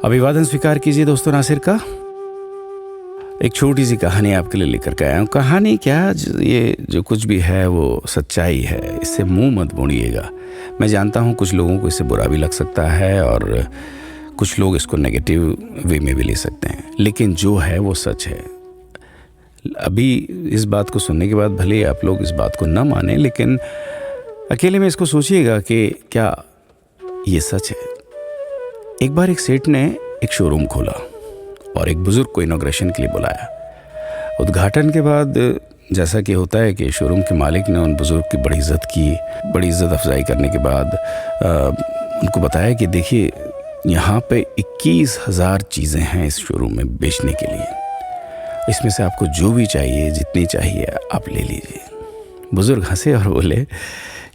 अभिवादन स्वीकार कीजिए दोस्तों नासिर का। एक छोटी सी कहानी आपके लिए लेकर के आया हूँ। कहानी क्या, ये जो कुछ भी है वो सच्चाई है, इससे मुंह मत मोड़िएगा। मैं जानता हूँ कुछ लोगों को इससे बुरा भी लग सकता है और कुछ लोग इसको नेगेटिव वे में भी ले सकते हैं, लेकिन जो है वो सच है। अभी इस बात को सुनने के बाद भले आप लोग इस बात को ना माने, लेकिन अकेले में इसको सोचिएगा कि क्या ये सच है। एक बार एक सेठ ने एक शोरूम खोला और एक बुजुर्ग को इनॉग्रेशन के लिए बुलाया। उद्घाटन के बाद जैसा कि होता है कि शोरूम के मालिक ने उन बुजुर्ग की बड़ी इज्जत की। बड़ी इज्जत अफजाई करने के बाद उनको बताया कि देखिए, यहाँ पे 21,000 चीज़ें हैं इस शोरूम में बेचने के लिए। इसमें से आपको जो भी चाहिए, जितनी चाहिए आप ले लीजिए। बुजुर्ग हंसे और बोले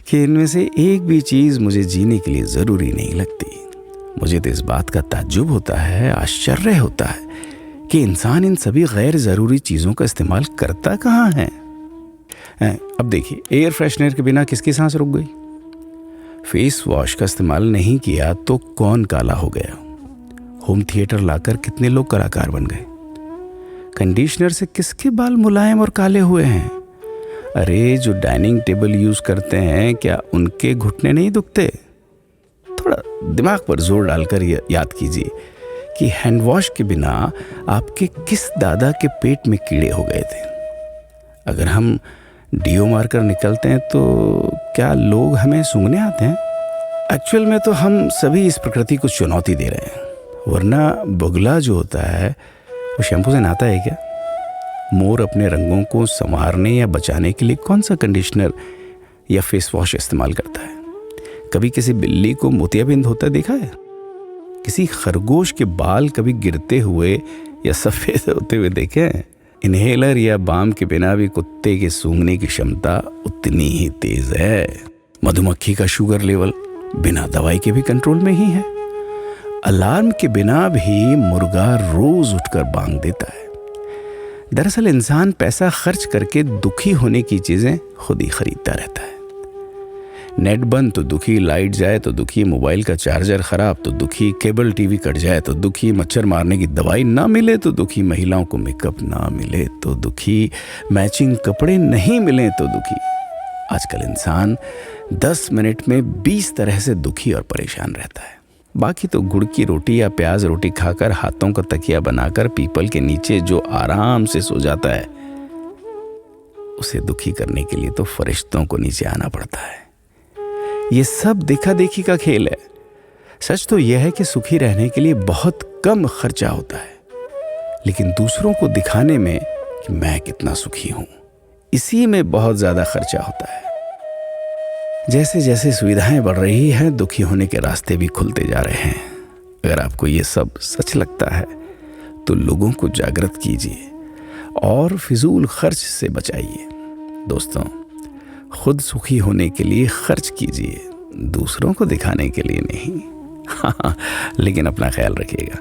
कि इनमें से एक भी चीज़ मुझे जीने के लिए ज़रूरी नहीं लगती। मुझे तो इस बात का ताज्जुब होता है, आश्चर्य होता है कि इंसान इन सभी गैर ज़रूरी चीज़ों का इस्तेमाल करता कहाँ है। अब देखिए, एयर फ्रेशनर के बिना किसकी सांस रुक गई? फेस वॉश का इस्तेमाल नहीं किया तो कौन काला हो गया? होम थिएटर लाकर कितने लोग कलाकार बन गए? कंडीशनर से किसके बाल मुलायम और काले हुए हैं? अरे, जो डाइनिंग टेबल यूज़ करते हैं, क्या उनके घुटने नहीं दुखते? थोड़ा दिमाग पर जोर डालकर याद कीजिए कि हैंड वॉश के बिना आपके किस दादा के पेट में कीड़े हो गए थे। अगर हम डीओ मारकर निकलते हैं तो क्या लोग हमें सूंघने आते हैं? एक्चुअल में तो हम सभी इस प्रकृति को चुनौती दे रहे हैं, वरना बगुला जो होता है वो शैम्पू से नहाता है क्या? मोर अपने रंगों को संवारने या बचाने के लिए कौन सा कंडीशनर या फेस वॉश इस्तेमाल करता है? कभी किसी बिल्ली को मोतियाबिंद होता देखा है? किसी खरगोश के बाल कभी गिरते हुए या सफ़ेद होते हुए देखे हैं? इनहेलर या बाम के बिना भी कुत्ते के सूंघने की क्षमता उतनी ही तेज है। मधुमक्खी का शुगर लेवल बिना दवाई के भी कंट्रोल में ही है। अलार्म के बिना भी मुर्गा रोज उठकर बांग देता है। दरअसल इंसान पैसा खर्च करके दुखी होने की चीजें खुद ही खरीदता रहता है। नेट बंद तो दुखी, लाइट जाए तो दुखी, मोबाइल का चार्जर खराब तो दुखी, केबल टीवी कट जाए तो दुखी, मच्छर मारने की दवाई ना मिले तो दुखी, महिलाओं को मेकअप ना मिले तो दुखी, मैचिंग कपड़े नहीं मिले तो दुखी। आजकल इंसान 10 मिनट में 20 तरह से दुखी और परेशान रहता है। बाकी तो गुड़ की रोटी या प्याज रोटी खाकर हाथों का तकिया बनाकर पीपल के नीचे जो आराम से सो जाता है, उसे दुखी करने के लिए तो फरिश्तों को नीचे आना पड़ता है। ये सब देखा देखी का खेल है। सच तो यह है कि सुखी रहने के लिए बहुत कम खर्चा होता है, लेकिन दूसरों को दिखाने में कि मैं कितना सुखी हूं, इसी में बहुत ज्यादा खर्चा होता है। जैसे जैसे सुविधाएं बढ़ रही हैं, दुखी होने के रास्ते भी खुलते जा रहे हैं। अगर आपको ये सब सच लगता है तो लोगों को जागृत कीजिए और फिजूल खर्च से बचाइए। दोस्तों, खुद सुखी होने के लिए खर्च कीजिए, दूसरों को दिखाने के लिए नहीं। हाँ, लेकिन अपना ख्याल रखिएगा।